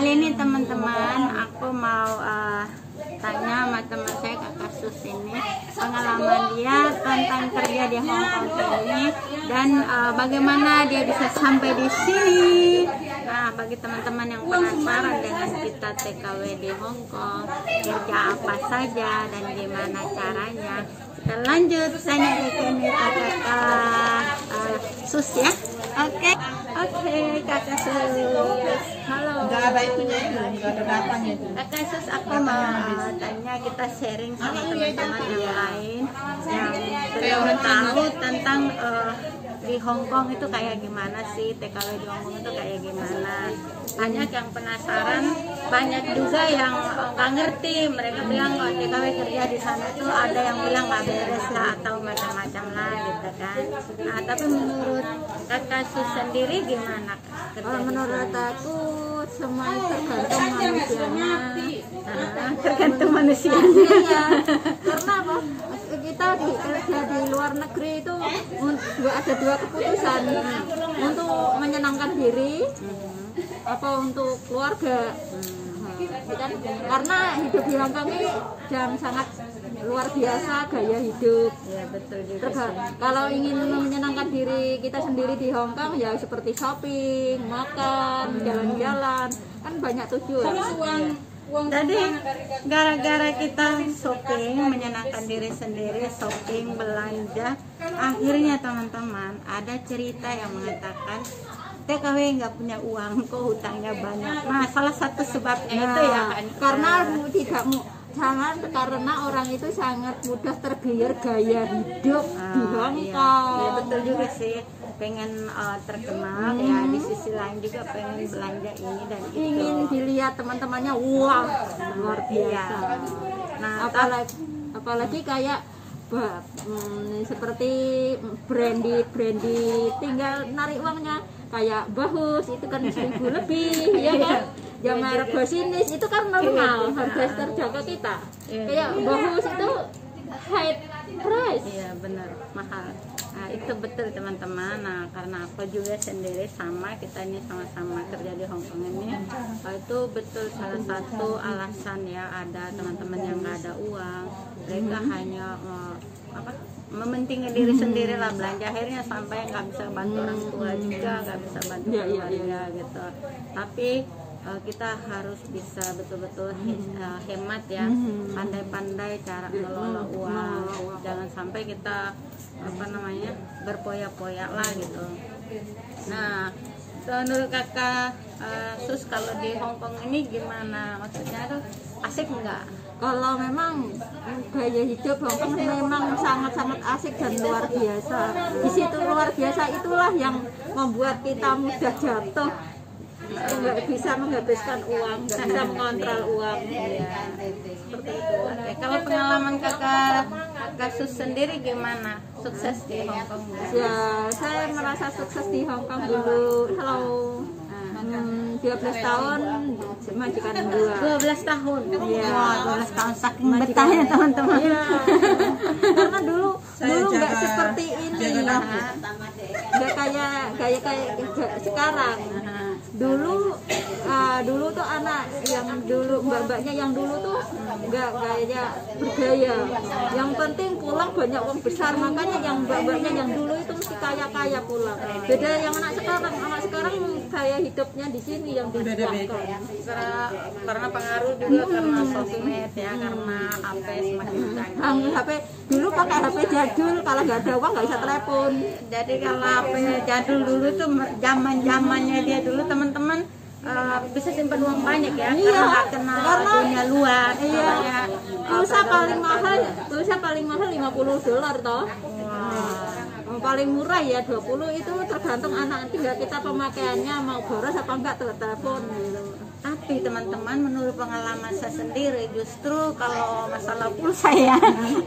Kali ini teman-teman aku mau tanya sama teman saya Kakak Sus ini pengalaman dia tentang kerja di Hong Kong ini dan bagaimana dia bisa sampai di sini. Nah, bagi teman-teman yang penasaran dengan kita TKW di Hong Kong, kerja apa saja dan gimana caranya, kita lanjut tanya ke Kakak Sus ya. Oke, Kakak Sus. Halo. Enggak ada itunya itu, enggak ada datanya itu. Kakak Sus, aku mau tanya, kita sharing sama teman-teman yang lain yang belum tahu tentang di Hong Kong itu kayak gimana sih, TKW di Hong Kong itu kayak gimana. Banyak yang penasaran, banyak juga yang nggak ngerti. Mereka bilang kok TKW kerja di sana tuh ada yang bilang nggak beres lah atau macam-macam lah gitu kan. Nah, tapi menurut Kakak Sus sendiri gimana? Menurut aku semua itu tergantung manusianya. Tergantung manusianya. Iya, karena apa? Kita kerja di luar negeri itu ada dua keputusan, untuk menyenangkan diri apa untuk keluarga. Karena hidup di Hong Kong ini sangat luar biasa gaya hidup. Ya, betul juga. Kalau ingin menyenangkan diri kita sendiri di Hong Kong ya seperti shopping, makan, jalan-jalan, kan banyak tujuan. Jadi gara-gara kita shopping, menyenangkan diri sendiri, shopping, belanja, akhirnya teman-teman ada cerita yang mengatakan TKW nggak punya uang, kok hutangnya banyak. Nah, salah satu sebabnya itu ya kan karena karena orang itu sangat mudah tergiur gaya hidup di Hong Kong. Ya, betul juga sih, pengen terkenal ya, di sisi lain juga pengen belanja ini dan itu. Ingin dilihat teman-temannya, wah luar biasa. Nah, apalagi kayak seperti brandy tinggal narik uangnya kayak Bahus itu kan 1.000 lebih ya kan. Jamar Basinis itu kan normal, harga terjangkau kita. Kayak Bahus itu high price. Iya benar, mahal. Nah, itu betul teman-teman. Nah, karena aku juga sendiri sama, kita ini sama-sama kerja di Hong Kong ini, itu betul salah satu alasan ya, ada teman-teman yang nggak ada uang, mereka hanya mementingkan diri sendiri lah, belanja akhirnya sampai nggak bisa bantu orang tua juga, nggak bisa bantu keluarga gitu. Tapi kita harus bisa betul-betul hemat ya, pandai-pandai cara mengelola uang, jangan sampai kita berpoya-poya lah gitu. Nah, menurut Kakak Sus, kalau di Hong Kong ini gimana, maksudnya tuh asik nggak? Kalau memang gaya hidup Hong Kong memang sangat-sangat asik dan luar biasa. Di situ luar biasa itulah yang membuat kita mudah jatuh, nggak bisa menghabiskan uang, nggak bisa mengontrol uang. Seperti itu. Oke, kalau pengalaman Kakak Sus sendiri gimana? Sukses di Hong Kong? Ya, saya merasa sukses di Hong Kong dulu. 12 tahun majikan 12 tahun. Iya. Wah, 12 tahun saking betahnya teman-teman. Iya. Karena dulu nggak seperti ini. Nggak kayak sekarang. Dulu tuh anak yang dulu mbak-mbaknya yang dulu tuh nggak kayak bergaya. Yang penting pulang banyak uang besar, makanya yang mbak-mbaknya yang dulu itu mesti kaya pulang. Beda yang anak sekarang gaya hidupnya di sini yang disuapkan. Karena pengaruh juga karena sosmed ya, karena HP semakin canggih. HP dulu pakai HP jadul, kalau nggak ada uang nggak bisa telepon. Jadi kalau HP jadul dulu tuh zaman-zamannya dia dulu teman-teman bisa simpan uang banyak ya, karena nggak kenal dunia luar. Iya. Pulsa paling mahal $50 toh. Paling murah ya 20, itu tergantung anak, tinggal kita pemakaiannya mau boros apa enggak telepon gitu. Tapi teman-teman, menurut pengalaman saya sendiri, justru kalau masalah pulsa ya,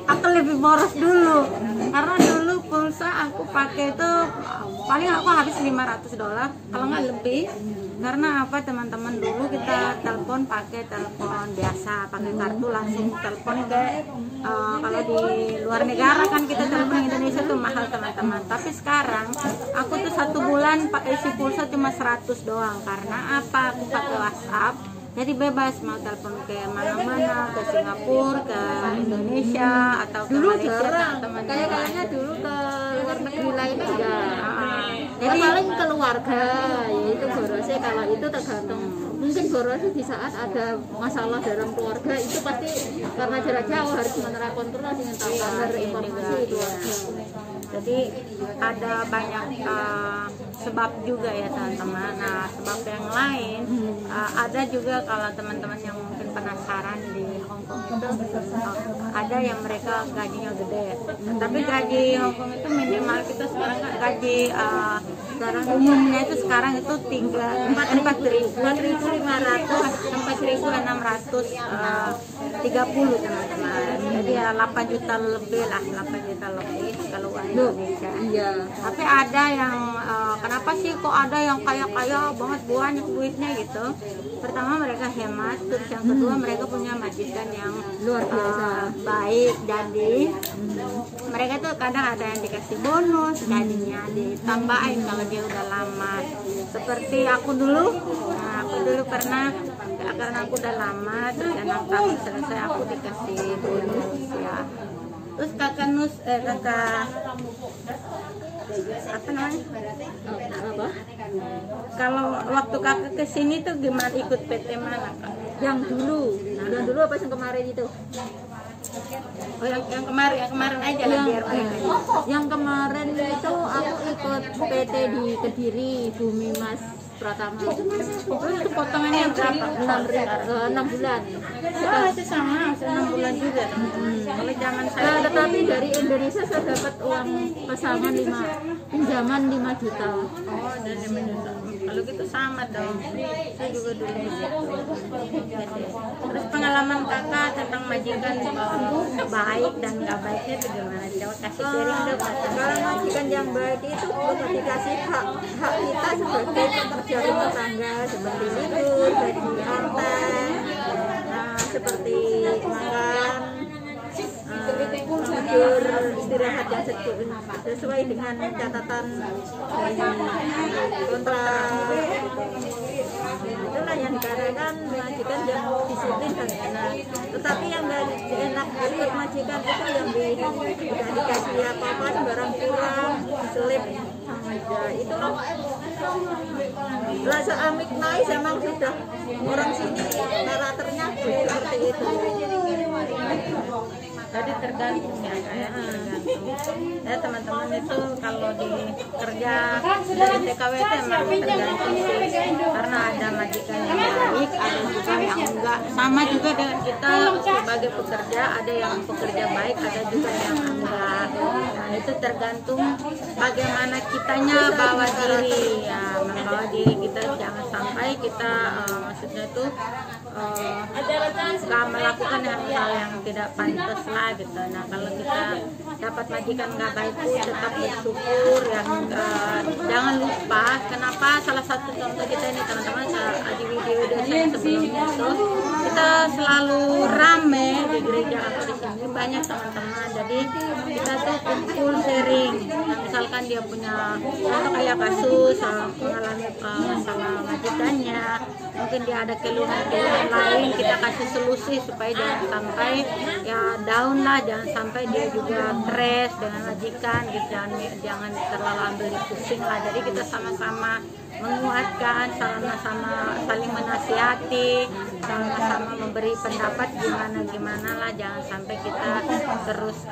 aku lebih boros dulu. Karena dulu pulsa aku pakai itu paling aku habis $500, kalau nggak lebih. Karena apa teman-teman, dulu kita telepon pakai telepon biasa, pakai kartu langsung telepon ke kalau di luar negara kan kita telepon Indonesia tuh mahal teman-teman. Tapi sekarang aku tuh 1 bulan pakai isi pulsa cuma 100 doang. Karena apa? Aku pakai WhatsApp. Jadi bebas mau telepon ke mana-mana, ke Singapura, ke Indonesia atau ke Dulu Malaysia jarang, teman-teman. kayaknya dulu ke luar negeri lainnya enggak. Jadi Paling keluarga, yaitu borosnya kalau itu tergantung. Mungkin borosnya di saat ada masalah dalam keluarga itu pasti karena jarak jauh harus menerapkan kontrol dengan tahu kabar informasi keluarga. Jadi ada banyak sebab juga ya teman-teman. Nah, sebab yang lain ada juga kalau teman-teman yang mungkin penasaran di Hong Kong itu ada yang mereka gajinya gede. Tapi gaji Hong Kong itu minimal kita sekarang kan gaji sekarang umumnya itu sekarang itu 4.500 4.630 teman-teman. Jadi ya 8 juta lebih lah, 8 juta lebih kalau uang Indonesia. Iya. Tapi ada yang kenapa sih kok ada yang kaya-kaya banget banyak duitnya gitu. Pertama mereka hemat, terus yang kedua mereka punya majikan yang Luar biasa. baik. Jadi mereka tuh kadang ada yang dikasih bonus, jadinya ditambahin kalau dia udah lama. Seperti aku dulu, aku dulu pernah karena aku udah lama, terus 6 tahun selesai aku dikasih bonus ya. Terus kakak apa namanya? Apa? Kalau waktu kakak kesini tuh gimana, ikut PT mana kak? Yang dulu apa yang kemarin itu? Oh yang kemarin aja lah biar baik. Yang kemarin itu aku ikut PT di Kediri, Bumi Mas Pratama. Oh, itu potongannya berapa? 6 bulan. Oh, itu sama, 6 bulan juga. Kalau zaman saya Tetapi dari Indonesia saya dapat uang pesangon pinjaman 5 juta. oh dan 5 juta. Kalau gitu sama dong. Saya juga dulu begitu. Terus pengalaman kakak tentang majikan baik dan nggak baiknya itu gimana? Coba kasih sharing dong. Kalau majikan yang baik itu udah dikasih hak kita sebagai pekerja rumah tangga seperti libur, gaji konten, seperti makan, tidur, istirahat yang sesuai dengan catatan dari kontrak. Itulah yang dikatakan majikan yang disiplin dan enak. Tetapi yang nggak enak ikut majikan itu yang tidak dikasih apa-apa, sembarang pulang, selip. Ya itulah rasa amik nice emang sudah orang sini karakternya seperti itu. Tadi tergantung ya kayak tergantung. Ya teman-teman itu kalau di kerja dari TKW itu emang tergantung sih. Karena ada majikan yang baik, ada juga yang enggak. Sama juga dengan kita sebagai pekerja, ada yang pekerja baik, ada juga yang enggak. Nah itu tergantung bagaimana kitanya bawa diri ya, membawa diri kita jangan sampai kita maksudnya itu nggak melakukan hal-hal yang tidak pantas lah gitu. Nah kalau kita dapat majikan nggak baik pun tetap bersyukur ya. Jangan lupa kenapa salah satu contoh kita ini teman-teman di video-video saya sebelumnya tuh kita selalu rame di gereja atau di sini banyak teman-teman. Jadi kita tuh kumpul sharing. Nah, misalkan dia punya contoh kayak kasus mengalami masalah majikannya, mungkin dia ada keluhan-keluhan lain, kita kasih solusi supaya jangan sampai ya down lah, jangan sampai dia juga stres dengan majikan gitu, jangan terlalu ambil pusing lah. Jadi kita sama-sama menguatkan, sama-sama saling menasihati, sama-sama memberi pendapat gimana lah, jangan sampai kita terus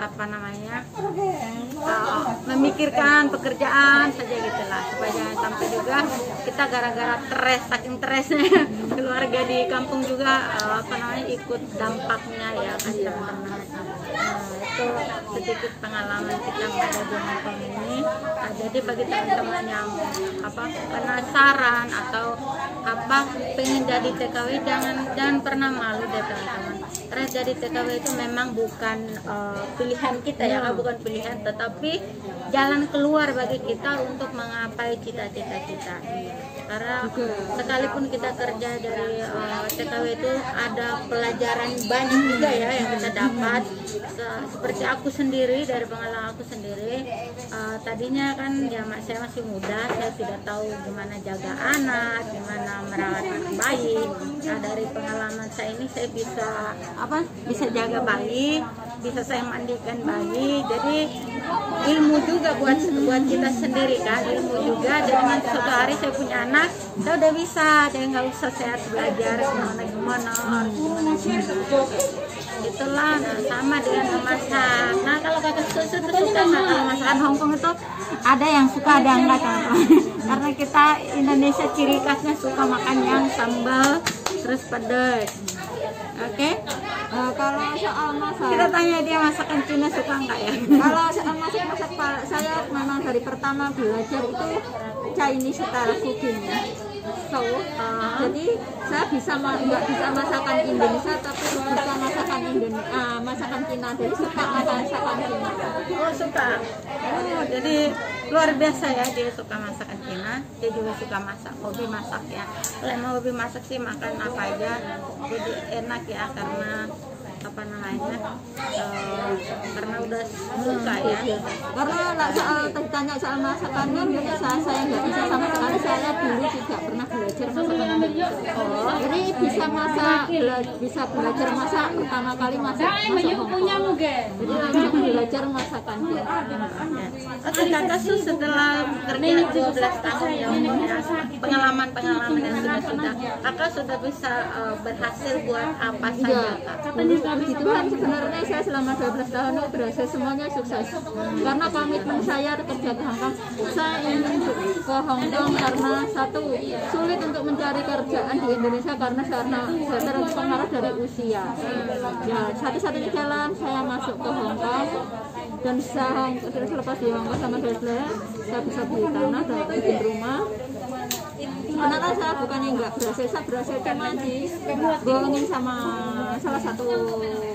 memikirkan pekerjaan saja gitulah, supaya jangan sampai juga kita gara-gara saking stresnya keluarga di kampung juga ikut dampaknya ya kan teman-teman. Itu sedikit pengalaman kita yang ada di Hongkong ini. Jadi bagi teman-teman yang penasaran atau pengen jadi TKW, jangan pernah malu deh teman-teman. Karena jadi TKW itu memang bukan pilihan kita ya, bukan pilihan, tetapi jalan keluar bagi kita untuk menggapai cita-cita kita. Karena sekalipun kita kerja dari TKW itu ada pelajaran banyak juga ya yang kita dapat. Seperti aku sendiri, dari pengalaman aku sendiri, tadinya kan ya saya masih muda, saya tidak tahu gimana jaga anak, gimana merawat anak bayi. Nah, dari pengalaman saya ini saya bisa jaga bayi, bisa saya mandikan bayi. Jadi ilmu juga buat kita sendiri kan, ilmu juga. Jadi nanti suatu hari saya punya anak, saya udah bisa, jadi nggak usah saya belajar gimana. Itulah sama dengan memasak. Nah, kalau kakak susu tuh suka nggak? Kalau masakan Hongkong itu ada yang suka, ada yang enggak kan? Karena kita Indonesia ciri khasnya suka makan yang sambal terus pedas. Oke? Kalau soal masak, Kita tanya dia masakan Cina suka nggak ya? kalau soal masak saya memang dari pertama belajar itu Chinese style cooking. Jadi saya nggak bisa masakan Indonesia, tapi bisa masakan Cina. Jadi suka masakan Cina. Oh, suka. Oh, jadi luar biasa ya, dia suka masakan Cina, dia juga suka masak, hobi masak ya. Kalau emang hobi masak sih makan apa aja jadi enak ya, karena karena udah suka ya. Karena tanya soal masakan Indonesia, saya nggak bisa sama sekali. Saya dulu tidak pernah belajar masakan Indonesia. Jadi bisa belajar masak pertama kali masak Hongkong. Jadi langsung belajar masakan Cina. Oke, kakak setelah kerja 12 tahun ya, pengalaman yang sudah kakak sudah bisa berhasil buat apa saja kak? Puji Tuhan, sebenarnya saya selama 12 tahun itu berhasil semuanya sukses. Karena komitmen saya kerja ke Hongkong, saya ingin ke Hongkong karena satu, sulit untuk mencari kerjaan di Indonesia karena saya terpengaruh dari usia. Ya, satu-satunya jalan saya masuk ke Hongkong, dan selepas di Hongkong sama saya bisa beli tanah dan bikin rumah. Sebenarnya saya bukannya nggak berhasil, saya berhasil cuma dibohongin sama salah satu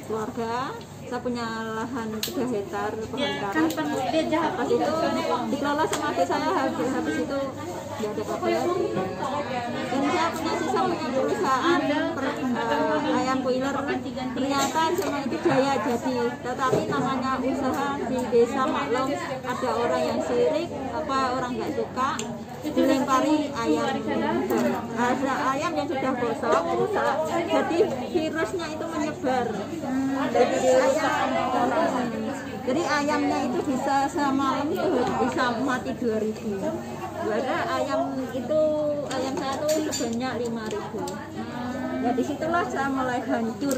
keluarga. Saya punya lahan 3 hektar pohon karet. Pas itu dikelola sama adik saya, habis itu nggak ada kabar. Dan saya punya perusahaan ayam boiler. Ternyata semua itu jaya jadi, tetapi namanya usaha di desa maklum, ada orang yang sirik, orang nggak suka, dilempari ayam yang sudah gosong rusak, jadi virusnya itu menyebar. Jadi ayamnya itu bisa semalam itu bisa mati 2.000. Ada ayam saya tuh sebanyak 5.000. Ya disitulah saya mulai hancur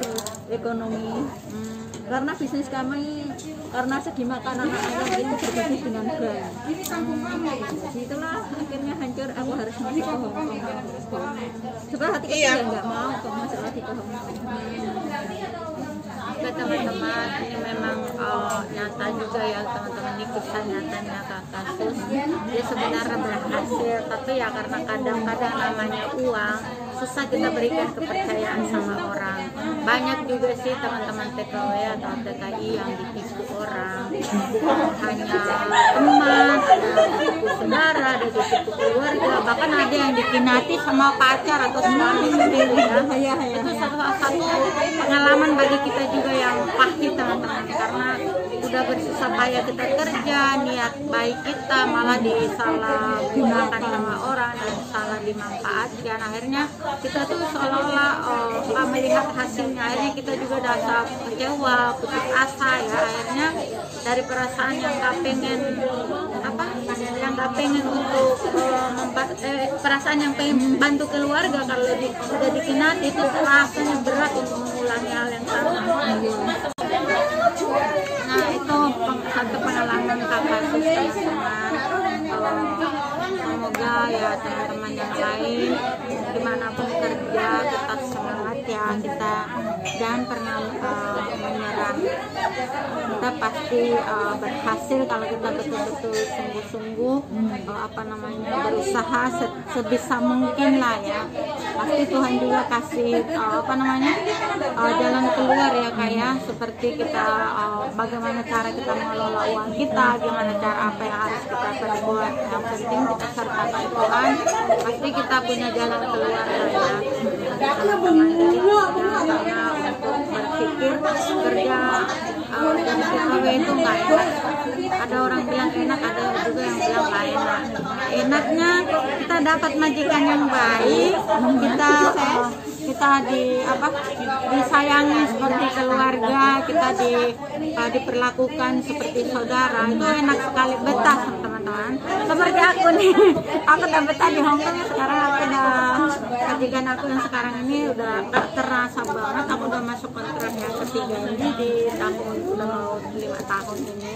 ekonomi. Karena bisnis kami, karena segi makanan ayam itu berbisnis dengan bank. Itulah akhirnya hancur, aku harus masuk ke Hongkong. Coba hati kecil nggak mau masuk lagi ke Hongkong. Teman-teman, ini memang nyata juga ya teman-teman, ini kisah nyatanya Kak Kasus. Dia sebenarnya berhasil, tapi ya karena kadang-kadang namanya uang, susah kita berikan kepercayaan sama orang. Banyak juga sih teman-teman TKW atau TKI yang ditipu orang, bukan hanya teman, ada ditipu saudara, ada ditipu keluarga, bahkan ada yang dikinati sama pacar atau suami sendiri ya. Itu salah satu pengalaman bagi kita juga yang pahit teman-teman, karena udah bersusah payah kita kerja, niat baik kita malah disalah gunakan sama orang dan salah dimanfaatkan. Akhirnya kita tuh seolah-olah melihat hasilnya, akhirnya kita juga rasa kecewa, putus asa ya. Akhirnya dari perasaan yang nggak pengen untuk perasaan yang pengen bantu keluarga, kalau sudah dikinati itu rasanya berat untuk mengulangi hal yang sama. Nah, itu satu pengalaman kakak teman-teman. Semoga ya teman-teman yang lain dimanapun kerja tetap semangat ya, kita jangan pernah menyerah. kita pasti berhasil kalau kita betul-betul sungguh-sungguh berusaha sebisa mungkin lah ya. Pasti Tuhan juga kasih jalan keluar ya kayak seperti kita bagaimana cara kita mengelola uang kita, gimana cara apa yang harus kita perbuat. Yang penting kita sertakan Tuhan, pasti kita punya jalan keluar lah ya. Karena untuk berpikir kerja dan TKW itu nggak enak. Ada orang bilang enak, ada juga yang bilang nggak enak. Enaknya kita dapat majikan yang baik, kita disayangi seperti keluarga, kita diperlakukan seperti saudara, itu enak sekali, betah teman-teman. Seperti aku nih, aku udah betah di Hong Kong, sekarang aku udah majikan aku yang sekarang ini udah gak terasa banget. Aku udah masuk kontrak yang ketiga ini di tahun udah mau 5 tahun ini.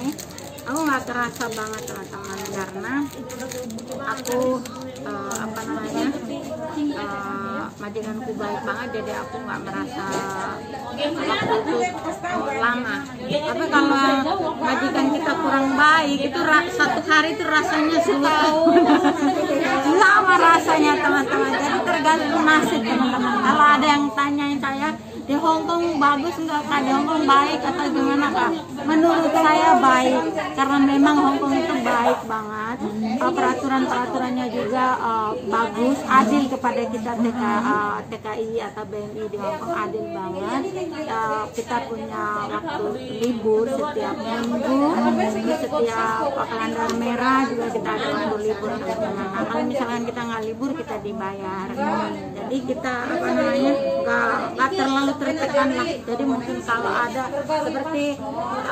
Aku nggak terasa banget teman-teman karena aku majikanku baik banget, jadi aku nggak merasa waktu itu lama. Tapi kalau majikan kita kurang baik itu satu hari itu rasanya 10 tahun lama rasanya teman-teman. Jadi tergantung nasib teman-teman. Kalau ada yang tanyain saya di Hong Kong bagus nggak kak, di Hong Kong baik atau gimana kak? Menurut saya baik, karena memang Hong Kong itu baik banget. Peraturan-peraturannya juga bagus, adil kepada kita TKI atau BNI di Hong Kong, adil banget. Kita punya waktu libur setiap minggu, setiap kalender merah juga kita ada waktu libur teman-teman. Nah, kalau misalkan kita nggak libur kita dibayar. Jadi kita nggak terlalu tertekan lah. Jadi mungkin kalau ada seperti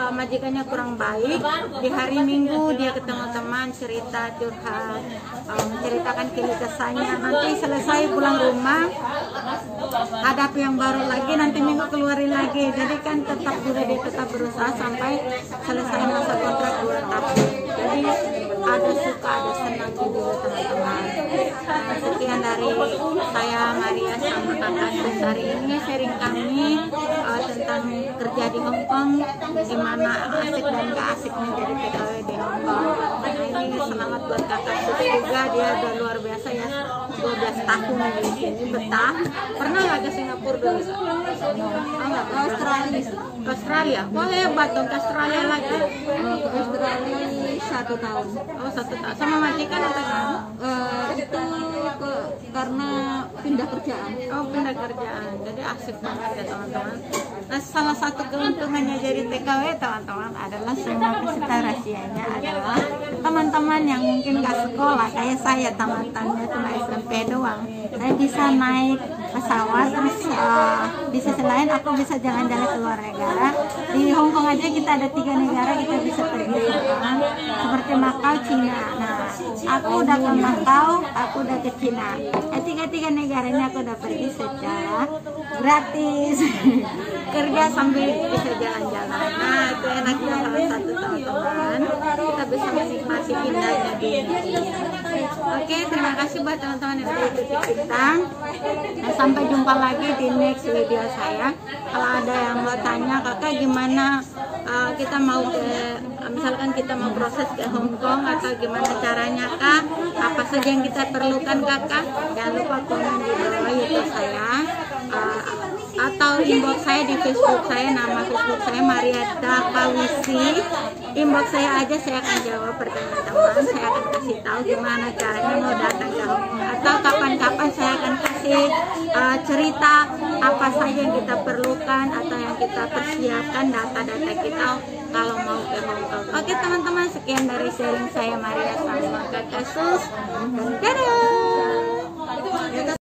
majikannya kurang baik, di hari Minggu dia ketemu teman cerita curhat, menceritakan keluh kesahnya, nanti selesai pulang rumah hadapi yang baru lagi, nanti Minggu keluarin lagi. Jadi kan tetap juga dia tetap berusaha sampai selesai masa kontrak 2 tahun. Jadi ada suka ada senang juga teman-teman. Sekian dari saya Maria sama kakak besar ini sharing kami tentang kerja di Hong Kong, gimana asik dan gak asiknya jadi TKW di Hong Kong. Nah, ini semangat buat kakak juga, dia udah luar biasa ya, 12 tahun di sini betah. Pernah nggak ke Singapura dulu? Australia. Wah hebat dong, ke Australia lagi. Australia 1 tahun. Oh 1 tahun. Sama majikan atau gimana? Itu karena pindah kerjaan. Oh pindah kerjaan, jadi asik banget ya teman-teman. Nah, salah satu keuntungannya jadi TKW teman-teman adalah semua peserta rahasianya adalah teman-teman yang mungkin gak sekolah kayak saya, teman-temannya cuma SMP doang. Saya bisa naik pesawat, terus di sisi lain aku bisa jalan-jalan ke luar negara. Di Hong Kong aja kita ada 3 negara kita bisa pergi kan, seperti Macau, Cina. Nah, aku udah ke Macau, aku udah ke Cina. Tiga negara ini aku udah pergi secara gratis. Kerja sambil bisa jalan-jalan. Nah, itu enaknya salah satu teman-teman. Kita bisa menikmati indahnya dunia. Oke, terima kasih buat teman-teman yang sudah ikuti kita. Dan sampai jumpa lagi di next video saya. Kalau ada yang mau tanya, kakak gimana kita mau misalkan kita mau proses ke Hong Kong atau gimana caranya kak? Apa saja yang kita perlukan kakak? Jangan lupa komen di bawah YouTube saya. Atau inbox saya di Facebook saya, nama Facebook saya Marietta Pawisi. Inbox saya aja, saya akan jawab pertanyaan teman. Saya akan kasih tahu gimana caranya mau datang ke Hong Kong, atau kapan-kapan saya akan kasih cerita apa saja yang kita perlukan atau yang kita persiapkan, data-data kita kalau mau ke Hong Kong. Oke teman-teman, sekian dari sharing saya Maria sama Kakak Sus. Dadah.